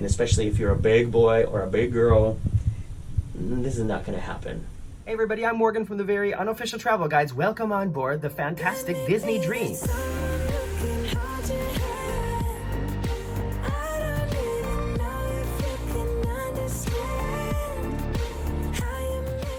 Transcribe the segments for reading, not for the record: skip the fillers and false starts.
And especially if you're a big boy or a big girl, this is not going to happen. Hey everybody, I'm Morgan from the very unofficial travel guides. Welcome on board the fantastic Disney Dream.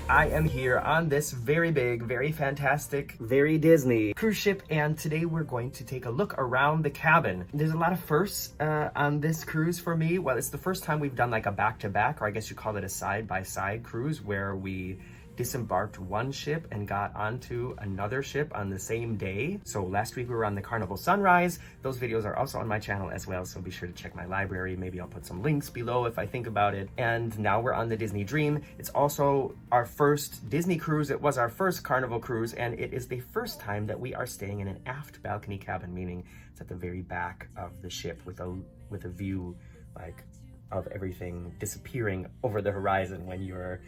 I am here on this very big, very fantastic, very Disney cruise ship, and today we're going to take a look around the cabin. There's a lot of firsts on this cruise for me. Well, it's the first time we've done like a back-to-back, or I guess you call it a side-by-side cruise, where we disembarked one ship and got onto another ship on the same day. So last week we were on the Carnival Sunrise. Those videos are also on my channel as well, so be sure to check my library. Maybe I'll put some links below if I think about it. And now we're on the Disney Dream. It's also our first Disney cruise. It was our first Carnival cruise, and it is the first time that we are staying in an aft balcony cabin, meaning it's at the very back of the ship with a view like of everything disappearing over the horizon when you're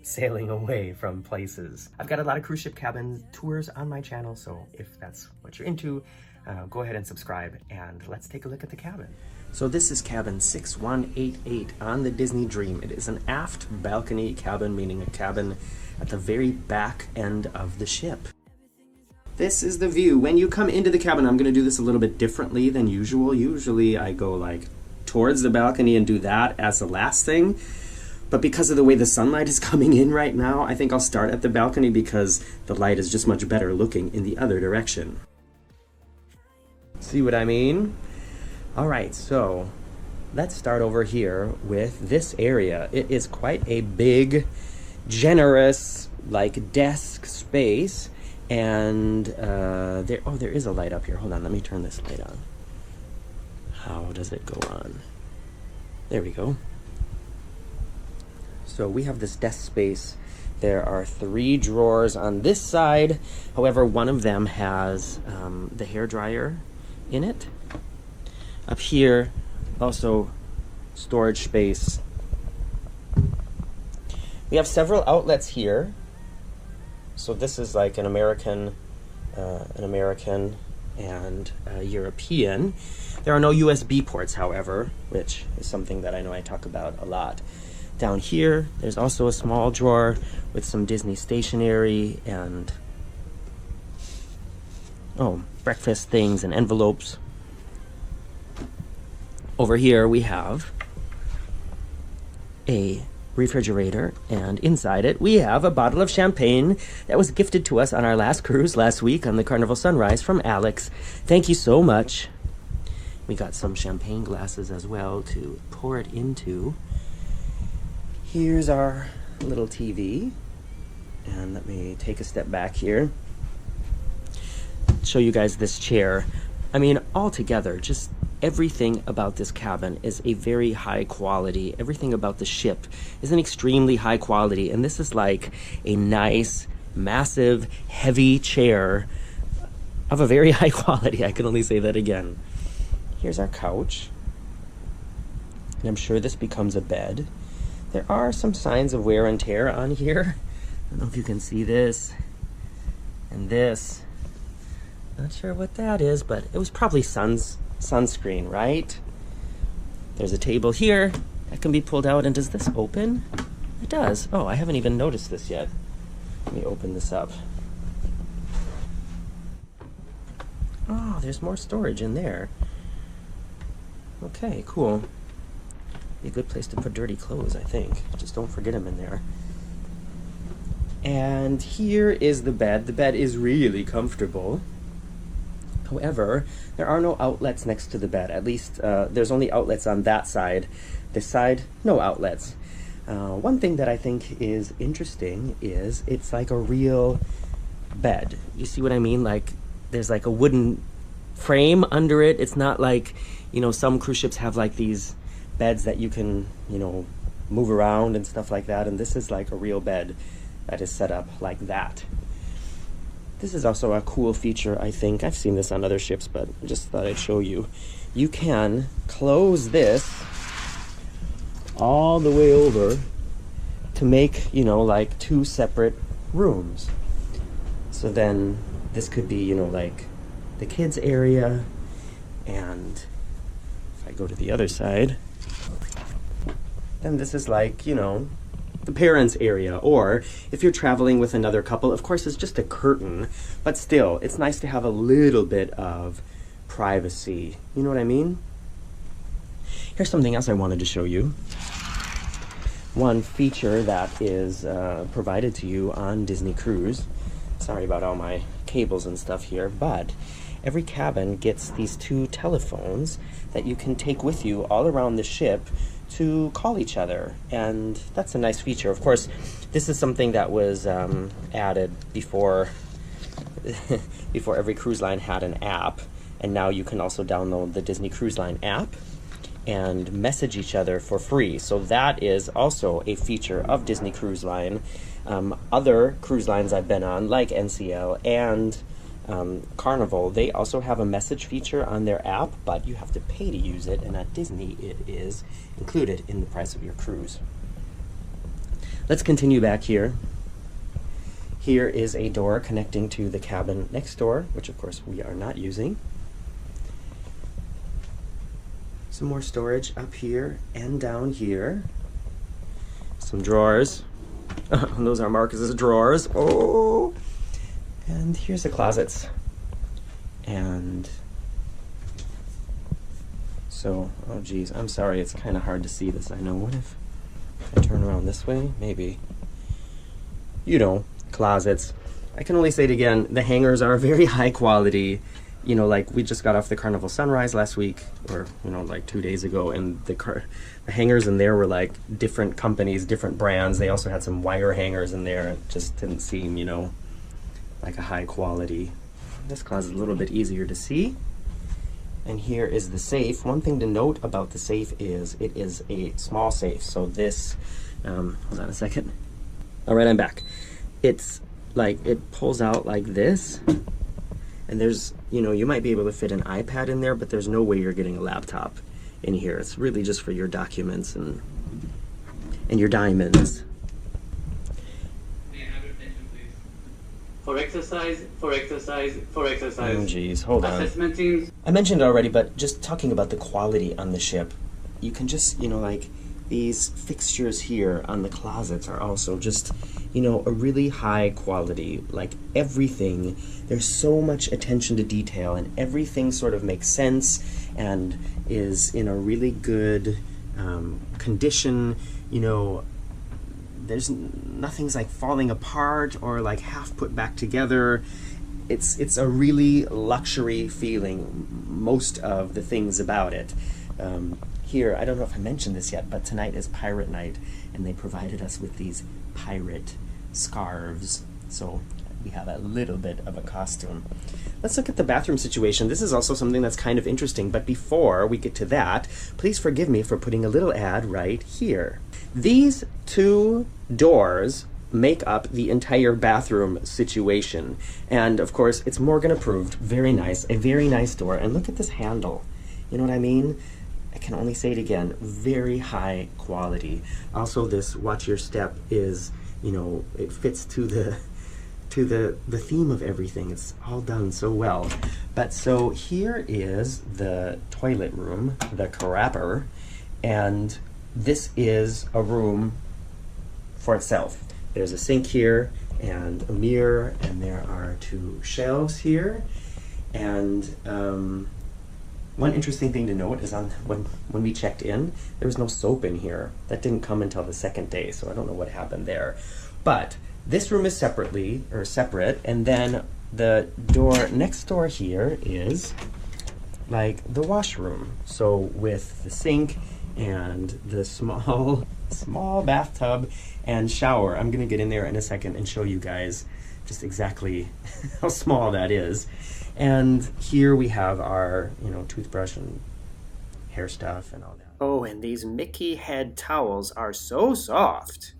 sailing away from places. I've got a lot of cruise ship cabin tours on my channel, so if that's what you're into, go ahead and subscribe, and let's take a look at the cabin. So this is cabin 6188 on the Disney Dream. It is an aft balcony cabin, meaning a cabin at the very back end of the ship. This is the view. When you come into the cabin, I'm gonna do this a little bit differently than usual. Usually I go like towards the balcony and do that as the last thing. But because of the way the sunlight is coming in right now, I think I'll start at the balcony because the light is just much better looking in the other direction. See what I mean? All right, so let's start over here with this area. It is quite a big, generous, like desk space. And there is a light up here. Hold on, let me turn this light on. How does it go on? There we go. So we have this desk space. There are 3 drawers on this side. However, one of them has the hairdryer in it. Up here, also storage space. We have several outlets here. So this is like an American and European. There are no USB ports, however, which is something that I know I talk about a lot. Down here, there's also a small drawer with some Disney stationery and breakfast things and envelopes. Over here we have a refrigerator, and inside it we have a bottle of champagne that was gifted to us on our last cruise last week on the Carnival Sunrise from Alex. Thank you so much. We got some champagne glasses as well to pour it into. Here's our little TV, and let me take a step back here, show you guys this chair. I mean, altogether, just everything about this cabin is a very high quality. Everything about the ship is an extremely high quality, and this is like a nice, massive, heavy chair of a very high quality. I can only say that again. Here's our couch, and I'm sure this becomes a bed. There are some signs of wear and tear on here. I don't know if you can see this and this. Not sure what that is, but it was probably sunscreen, right? There's a table here that can be pulled out, and does this open? It does. Oh, I haven't even noticed this yet. Let me open this up. Oh, there's more storage in there. Okay, cool. Be a good place to put dirty clothes, I think. Just don't forget them in there. And here is the bed. The bed is really comfortable. However, there are no outlets next to the bed. At least there's only outlets on that side. This side, no outlets. One thing that I think is interesting is it's like a real bed. You see what I mean? Like there's like a wooden frame under it. It's not like, you know, some cruise ships have like these beds that you can, you know, move around and stuff like that, and this is like a real bed that is set up like that. This is also a cool feature, I think. I've seen this on other ships, but I just thought I'd show you. You can close this all the way over to make, you know, like 2 separate rooms. So then this could be, you know, like the kids area, and if I go to the other side, then this is like, you know, the parents' area. Or if you're traveling with another couple, of course it's just a curtain, but still, it's nice to have a little bit of privacy. You know what I mean? Here's something else I wanted to show you. One feature that is provided to you on Disney Cruise. Sorry about all my cables and stuff here, but every cabin gets these 2 telephones that you can take with you all around the ship to call each other, and that's a nice feature. Of course, this is something that was added before before every cruise line had an app, and now you can also download the Disney Cruise Line app and message each other for free. So that is also a feature of Disney Cruise Line. Other cruise lines I've been on, like NCL and Carnival, they also have a message feature on their app, but you have to pay to use it, and at Disney it is included in the price of your cruise. Let's continue back here. Here is a door connecting to the cabin next door, which of course we are not using. Some more storage up here and down here. Some drawers. Those are Marcus's drawers. Oh! And here's the closets. And so, oh geez, I'm sorry, it's kind of hard to see this, I know. What if I turn around this way? Maybe. You know, closets. I can only say it again, the hangers are very high quality. You know, like we just got off the Carnival Sunrise last week, or, you know, like 2 days ago, and the hangers in there were like different companies, different brands. They also had some wire hangers in there. It just didn't seem, you know, like a high quality. This closet is a little bit easier to see. And here is the safe. One thing to note about the safe is it is a small safe. So this, hold on a second. All right, I'm back. It's like, it pulls out like this. And there's, you know, you might be able to fit an iPad in there, but there's no way you're getting a laptop in here. It's really just for your documents and your diamonds. For exercise. Oh geez, hold on. Assessment teams. I mentioned it already, but just talking about the quality on the ship, you can just, you know, like these fixtures here on the closets are also just, you know, a really high quality. Like everything, there's so much attention to detail, and everything sort of makes sense and is in a really good condition. You know, there's nothing's like falling apart or like half put back together. It's a really luxury feeling, most of the things about it. Here, I don't know if I mentioned this yet, but tonight is pirate night, and they provided us with these pirate scarves. So we have a little bit of a costume. Let's look at the bathroom situation. This is also something that's kind of interesting, but before we get to that, please forgive me for putting a little ad right here. These 2 doors make up the entire bathroom situation. And of course, it's Morgan approved. Very nice, a very nice door. And look at this handle. You know what I mean? I can only say it again, very high quality. Also, this watch your step is, you know, it fits to the theme of everything. It's all done so well. But so here is the toilet room, the crapper, and this is a room for itself. There's a sink here and a mirror, and there are 2 shelves here. And one interesting thing to note is when we checked in, there was no soap in here. That didn't come until the 2nd day, so I don't know what happened there. But this room is separate, and then the door next door here is like the washroom. So with the sink and the small bathtub and shower. I'm gonna get in there in a second and show you guys just exactly how small that is. And here we have our, you know, toothbrush and hair stuff and all that. Oh, and these Mickey head towels are so soft.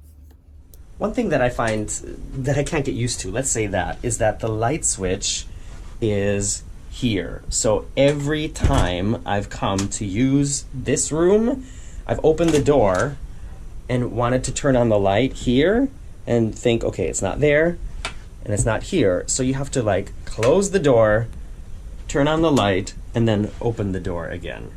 One thing that I find that I can't get used to, let's say that, is that the light switch is here. So every time I've come to use this room, I've opened the door and wanted to turn on the light here and think, okay, it's not there and it's not here. So you have to like close the door, turn on the light, and then open the door again.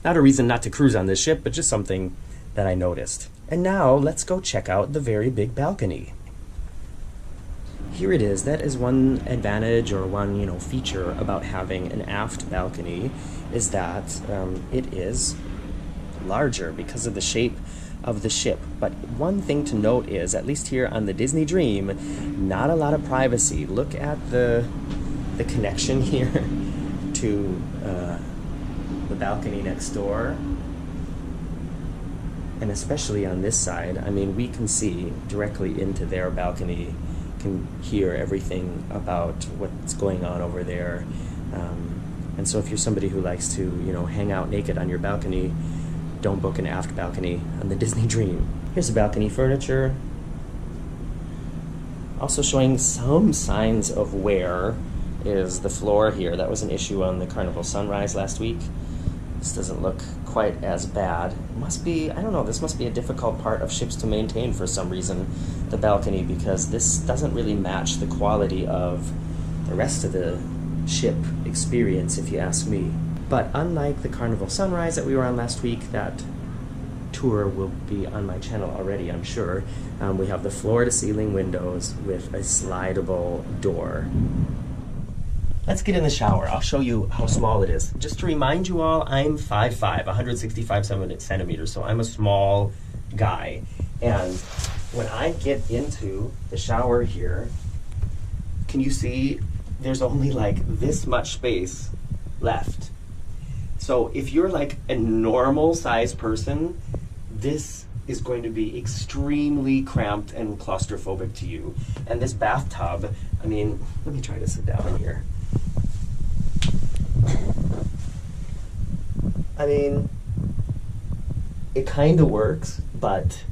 Not a reason not to cruise on this ship, but just something that I noticed. And now let's go check out the very big balcony. Here it is. That is one advantage or one, feature about having an aft balcony, is that it is larger because of the shape of the ship. But one thing to note is, at least here on the Disney Dream, not a lot of privacy. Look at the connection here to the balcony next door. And especially on this side, I mean, we can see directly into their balcony, can hear everything about what's going on over there. And so if you're somebody who likes to, hang out naked on your balcony, don't book an aft balcony on the Disney Dream. Here's the balcony furniture. Also showing some signs of wear is the floor here. That was an issue on the Carnival Sunrise last week. This doesn't look quite as bad. It must be, I don't know, this must be a difficult part of ships to maintain for some reason, the balcony, because this doesn't really match the quality of the rest of the ship experience, if you ask me. But unlike the Carnival Sunrise that we were on last week, that tour will be on my channel already, I'm sure. We have the floor-to-ceiling windows with a slidable door. Let's get in the shower. I'll show you how small it is. Just to remind you all, I'm 5'5", 165 centimeters, so I'm a small guy. And when I get into the shower here, can you see there's only like this much space left? So if you're like a normal sized person, this is going to be extremely cramped and claustrophobic to you. And this bathtub, I mean, let me try to sit down in here. I mean, it kind of works, but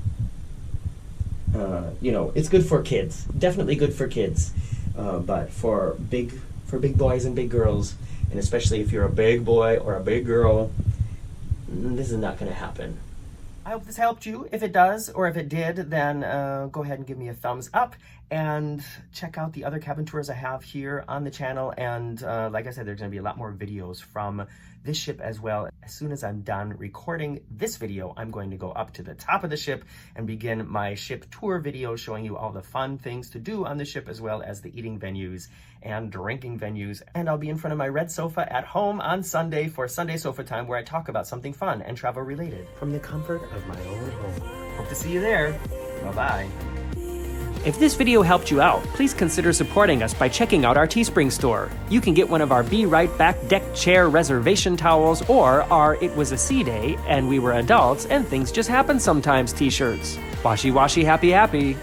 it's good for kids. Definitely good for kids, but for big boys and big girls, and especially if you're a big boy or a big girl, this is not going to happen. I hope this helped you. If it does, or if it did, then go ahead and give me a thumbs up and check out the other cabin tours I have here on the channel. And like I said, there's going to be a lot more videos from this ship as well. As soon as I'm done recording this video, I'm going to go up to the top of the ship and begin my ship tour video, showing you all the fun things to do on the ship, as well as the eating venues and drinking venues. And I'll be in front of my red sofa at home on Sunday for Sunday Sofa Time, where I talk about something fun and travel related from the comfort of my own home. Hope to see you there. Bye-bye. If this video helped you out, please consider supporting us by checking out our Teespring store. You can get one of our Be Right Back deck chair reservation towels, or our It Was a Sea Day and We Were Adults and Things Just Happen Sometimes t-shirts. Washy Washy Happy Happy.